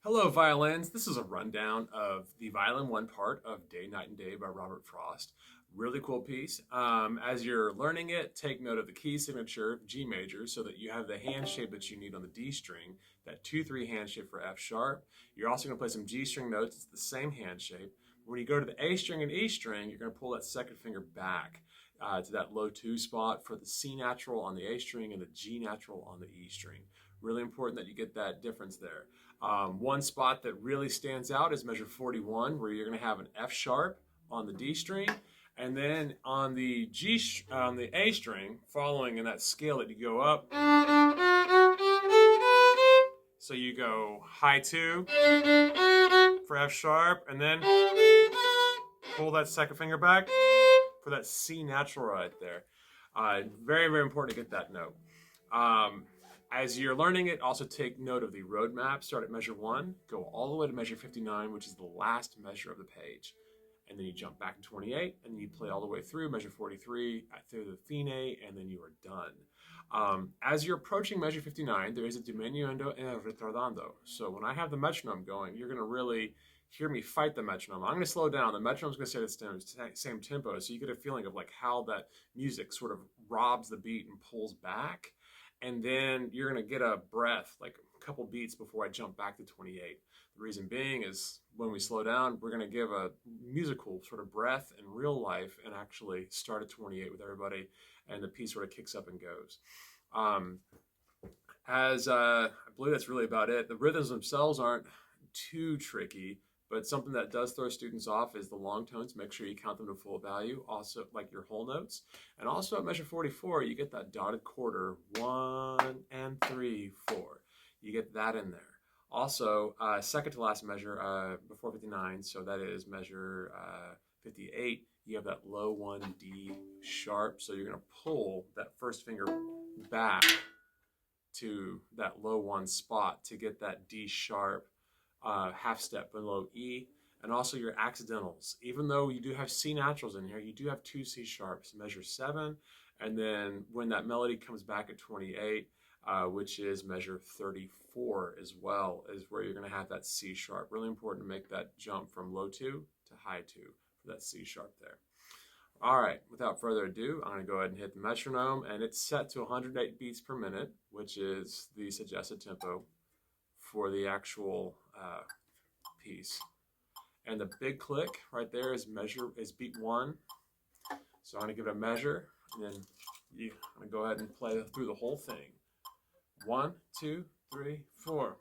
Hello, violins. This is a rundown of the Violin 1 part of Day, Night, and Day by Robert Frost. Really cool piece. As you're learning it, take note of the key signature, G major, so that you have the hand shape that you need on the D string, that 2-3 hand shape for F sharp. You're also going to play some G string notes. It's the same hand shape. When you go to the A string and E string, you're going to pull that second finger back to that low 2 spot for the C natural on the A string and the G natural on the E string. Really important that you get that difference there. One spot that really stands out is measure 41, where you're going to have an F sharp on the D string, and then on the on the A string, following in that scale that you go up. So you go high 2 for F sharp, and then pull that second finger back for that C natural right there. Very, very important to get that note. As you're learning it, also take note of the roadmap. Start at measure 1, go all the way to measure 59, which is the last measure of the page. And then you jump back to 28, and you play all the way through measure 43, through the fine, and then you are done. As you're approaching measure 59, there is a diminuendo and a retardando. So when I have the metronome going, you're going to really hear me fight the metronome. I'm going to slow down. The metronome's going to stay at the same tempo, so you get a feeling of like how that music sort of robs the beat and pulls back. And then you're going to get a breath, like a couple beats before I jump back to 28. The reason being is when we slow down, we're going to give a musical sort of breath in real life and actually start at 28 with everybody, and the piece sort of kicks up and goes. I believe that's really about it. The rhythms themselves aren't too tricky, but something that does throw students off is the long tones. Make sure you count them to full value, also like your whole notes. And also at measure 44, you get that dotted quarter, 1 and 3, 4. You get that in there. Also, second to last measure before 59, so that is measure 58, you have that low 1 D sharp. So you're going to pull that first finger back to that low 1 spot to get that D sharp half step below E, and also your accidentals. Even though you do have C naturals in here, you do have 2 C sharps, measure 7, and then when that melody comes back at 28, which is measure 34 as well, is where you're going to have that C sharp. Really important to make that jump from low 2 to high 2 for that C sharp there. All right, without further ado, I'm going to go ahead and hit the metronome, and it's set to 108 beats per minute, which is the suggested tempo for the actual piece. And the big click right there is beat 1. So I'm going to give it a measure, and then I'm going to go ahead and play through the whole thing. 1, 2, 3, 4.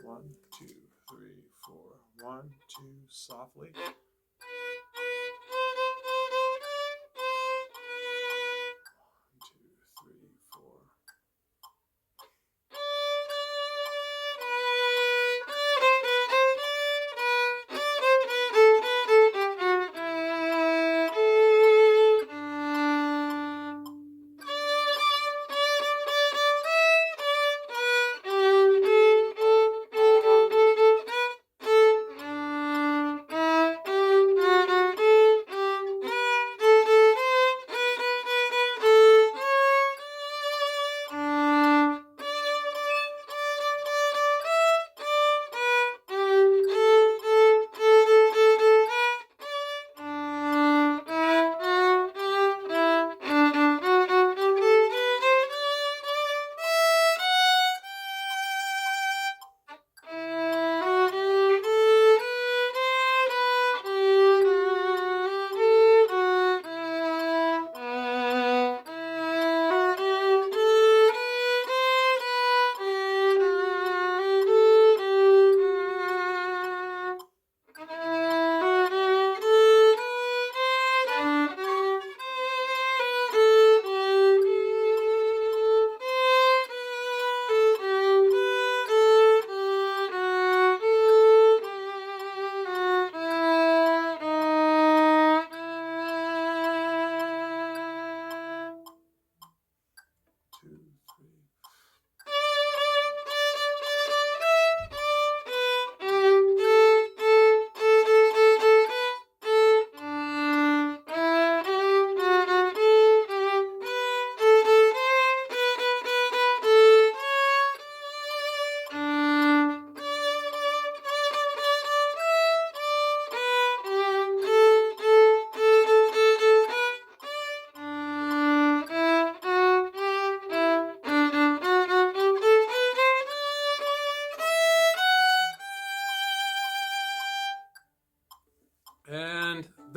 One, two, three, four. 1, 2, softly. 2, 3, 4.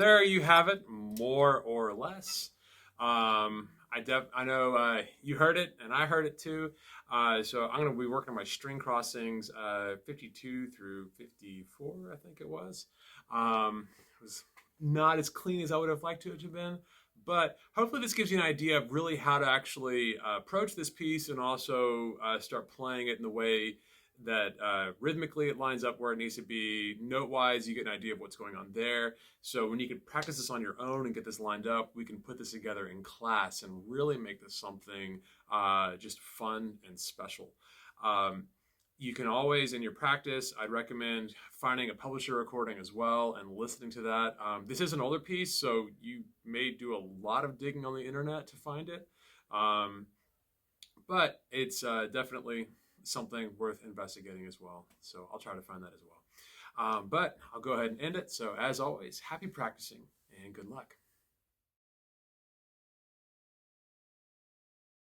there you have it, more or less. I know you heard it and I heard it too. So I'm going to be working on my string crossings 52 through 54, I think it was. It was not as clean as I would have liked it to have been. But hopefully this gives you an idea of really how to actually approach this piece and also start playing it in the way that rhythmically it lines up where it needs to be. Note-wise, you get an idea of what's going on there. So when you can practice this on your own and get this lined up, we can put this together in class and really make this something just fun and special. You can always, in your practice, I'd recommend finding a publisher recording as well and listening to that. This is an older piece, so you may do a lot of digging on the internet to find it. But it's definitely something worth investigating as well. So I'll try to find that as well. But I'll go ahead and end it. So as always, happy practicing and good luck.